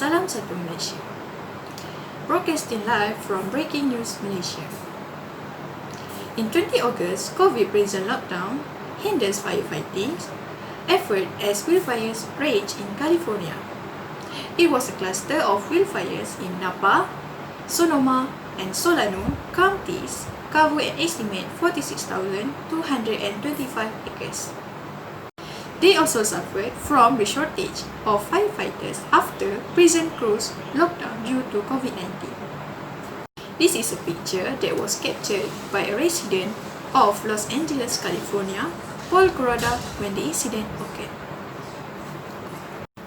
Salam Satu Malaysia. Broadcasting live from Breaking News Malaysia. In 20 August, COVID prison lockdown hinders firefighting effort as wildfires rage in California. It was a cluster of wildfires in Napa, Sonoma, and Solano counties cover an estimate 46,225 acres. They also suffered from the shortage of firefighters after prison crews locked down due to COVID-19. This is a picture that was captured by a resident of Los Angeles, California, Paul Corrada, when the incident occurred.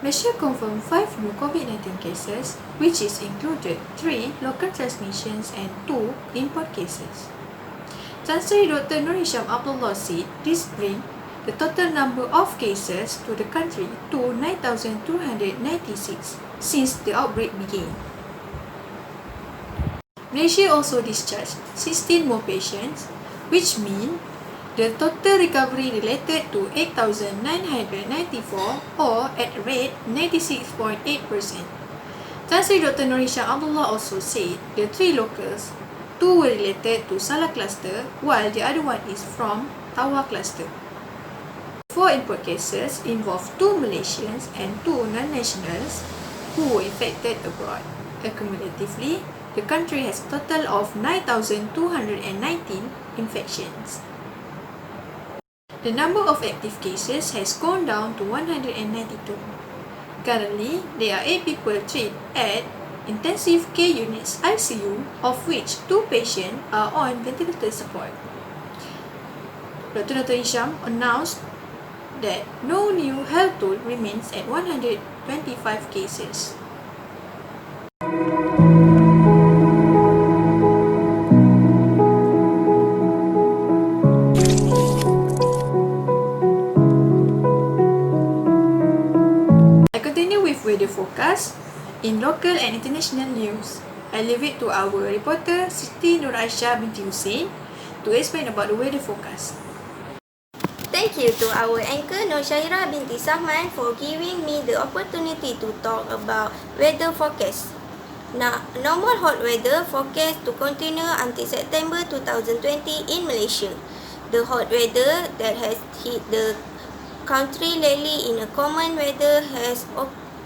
Malaysia confirmed 5 new COVID-19 cases, which is included 3 local transmissions and 2 import cases. Chancellor Dr. Nur Hisham Abdullah said this brings the total number of cases to the country to 9,296 since the outbreak began. Malaysia also discharged 16 more patients, which means the total recovery related to 8,994 or at rate 96.8%. Chancellor Dr. Nur Hisham Abdullah also said the 3 locals, 2 were related to Salah cluster while the other one is from Tawa cluster. 4 import cases involve 2 Malaysians and 2 non-nationals who were infected abroad. Accumulatively, the country has a total of 9,219 infections. The number of active cases has gone down to 192. Currently, there are 8 people treated at intensive care units ICU, of which 2 patients are on ventilator support. Dr. Hisham announced that no new health toll remains at 125 cases. I continue with weather forecast in local and international news. I leave it to our reporter Siti Nur Aisyah binti Hussein to explain about the weather forecast. Thank you to our anchor Nur Syahira binti Sahman for giving me the opportunity to talk about weather forecast. Now, normal hot weather forecast to continue until September 2020 in Malaysia. The hot weather that has hit the country lately in a common weather has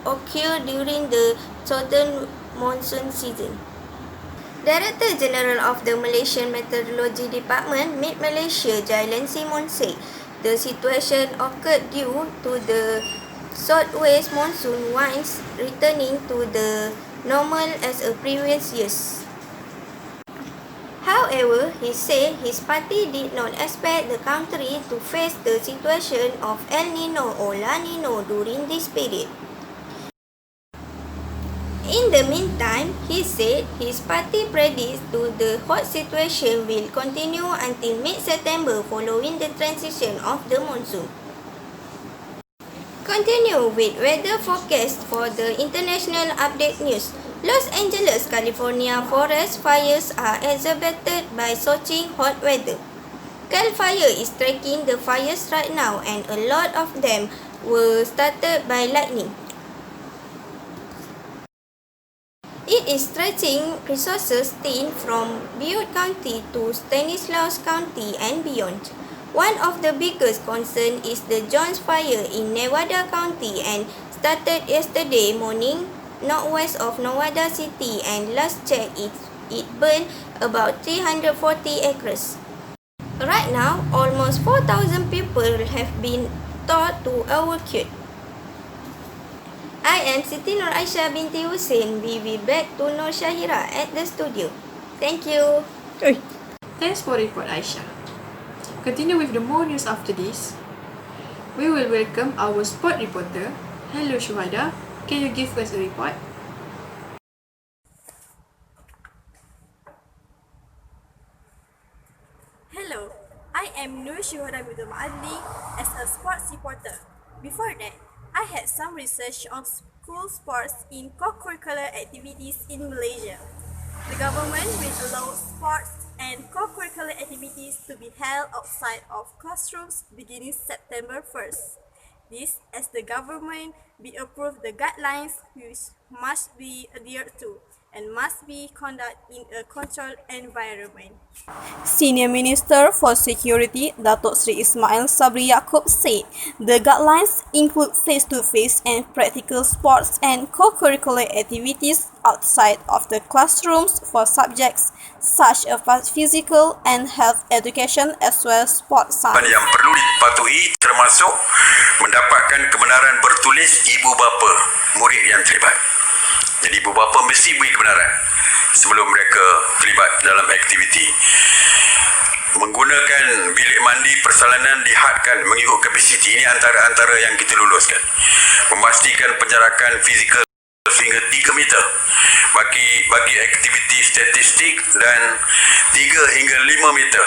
occurred during the southern monsoon season. Director General of the Malaysian Meteorology Department, Mid Malaysia, Jailan Simon said the situation occurred due to the southwest monsoon winds returning to the normal as a previous years. However, he said his party did not expect the country to face the situation of El Nino or La Nino during this period. In the meantime, he said his party predicts the hot situation will continue until mid-September following the transition of the monsoon. Continue with weather forecast for the international update news. Los Angeles, California forest fires are exacerbated by scorching hot weather. Cal Fire is tracking the fires right now and a lot of them were started by lightning. It is stretching resources thin from Butte County to Stanislaus County and beyond. One of the biggest concerns is the Jones Fire in Nevada County and started yesterday morning northwest of Nevada City, and last check it burned about 340 acres. Right now, almost 4,000 people have been told to evacuate. I am Siti Nur Aisyah binti Hussein. We will back to Nur Syahira at the studio. Thank you. Thanks for the report, Aisyah. Continue with the more news after this. We will welcome our sport reporter. Hello Shuhada, can you give us a report? Hello, I am Nur Shuhada Adli as a sports reporter. Before that, I had some research on school sports in co-curricular activities in Malaysia. The government will allow sports and co-curricular activities to be held outside of classrooms beginning September 1st. This as the government be approved the guidelines which must be adhered to and must be conducted in a controlled environment. Senior Minister for Security Datuk Sri Ismail Sabri Yaakob said the guidelines include face-to-face and practical sports and co-curricular activities outside of the classrooms for subjects such as physical and health education as well as sport science. Yang perlu dipatuhi termasuk mendapatkan kebenaran bertulis ibu bapa murid yang terlibat. Jadi ibu bapa mesti beri kebenaran sebelum mereka terlibat dalam aktiviti. Menggunakan bilik mandi persalinan dihadkan mengikut kapasiti. Ini antara yang kita luluskan. Memastikan penjarakan fizikal sehingga 3 meter bagi aktiviti statistik dan 3 hingga 5 meter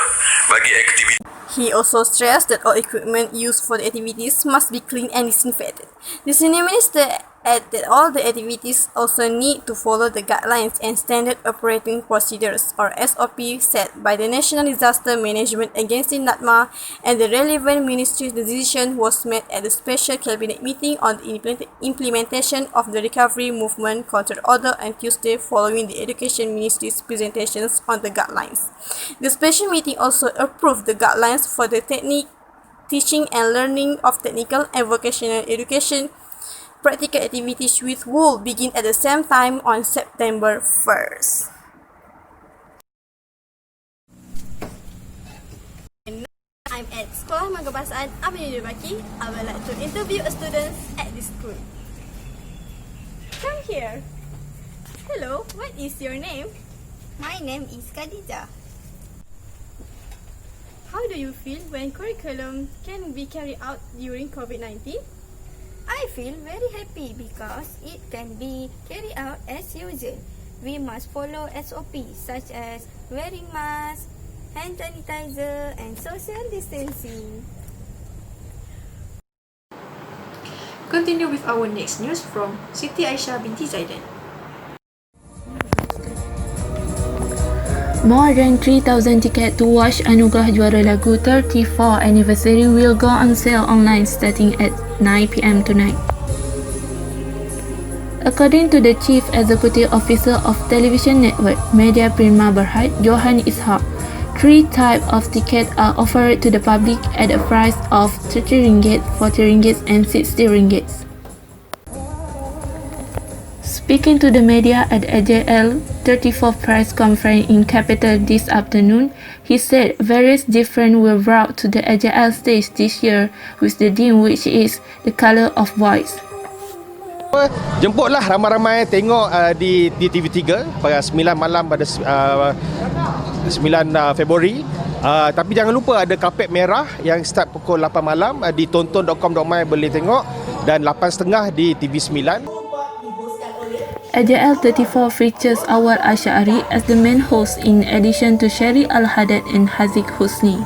bagi aktiviti. He also stressed that all equipment used for the activities must be clean and disinfected. The senior minister added that all the activities also need to follow the guidelines and standard operating procedures or SOP set by the National Disaster Management Agency NADMA, and the relevant ministry's decision was made at the special cabinet meeting on the implementation of the recovery movement control order on Tuesday following the Education Ministry's presentations on the guidelines. The special meeting also approved the guidelines for the teaching and learning of technical and vocational education. Practical activities which will begin at the same time on September 1st. I'm at Sekolah Magabasaan Avenue Baki. I would like to interview a student at this school. Come here. Hello, what is your name? My name is Khadijah. How do you feel when curriculum can be carried out during COVID-19? I feel very happy because it can be carried out as usual. We must follow SOP such as wearing mask, hand sanitizer and social distancing. Continue with our next news from Siti Aisyah binti Zaidan. More than 3,000 tickets to watch Anugerah Juara Lagu 34 anniversary will go on sale online starting at 9 p.m. tonight. According to the Chief Executive Officer of Television Network Media Prima Berhad, Johan Ishak, 3 types of tickets are offered to the public at a price of RM30, RM40 and RM60. Speaking to the media at AJL 34 press conference in Capital this afternoon, he said various different were brought to the AJL stage this year with the theme which is the colour of voice. Jemputlah ramai-ramai tengok di TV3 pada 9 malam pada 9 Februari. Tapi jangan lupa ada kapet merah yang start pukul 8 malam di tonton.com.my boleh tengok, dan 8.30 di TV9. AJL 34 features Awal Asy'ari as the main host in addition to Sherry Al-Haddad and Haziq Husni.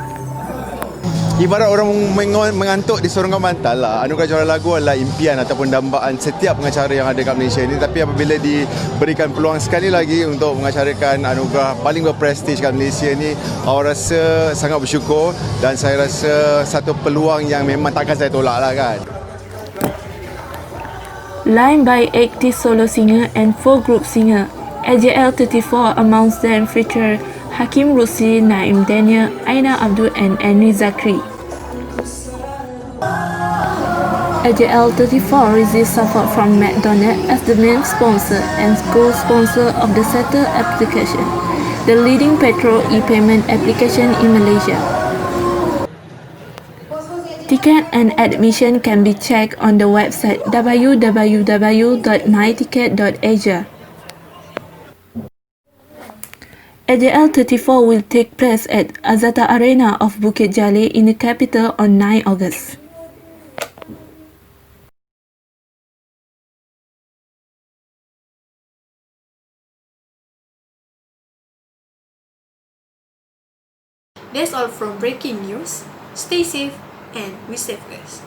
Ibarat orang mengantuk di sorongkan bantal lah. Anugerah Juara Lagu adalah impian ataupun dambaan setiap pengacara yang ada kat Malaysia ni. Tapi apabila diberikan peluang sekali lagi untuk mengacarakan anugerah paling berprestij kat Malaysia ni, awak rasa sangat bersyukur, dan saya rasa satu peluang yang memang takkan saya tolak lah kan. Line by 80 solo singer and 4 group singer, AJL 34 amongst them feature Hakim Rusli, Naim Daniel, Aina Abdul and Annie Zakri. AJL 34 receives support from McDonald's as the main sponsor and co-sponsor of the Settle application, the leading petrol e-payment application in Malaysia. Ticket and admission can be checked on the website www.myticket.asia. AJL 34 will take place at Azata Arena of Bukit Jalil in the capital on 9 August. That's all from breaking news. Stay safe and we save guys.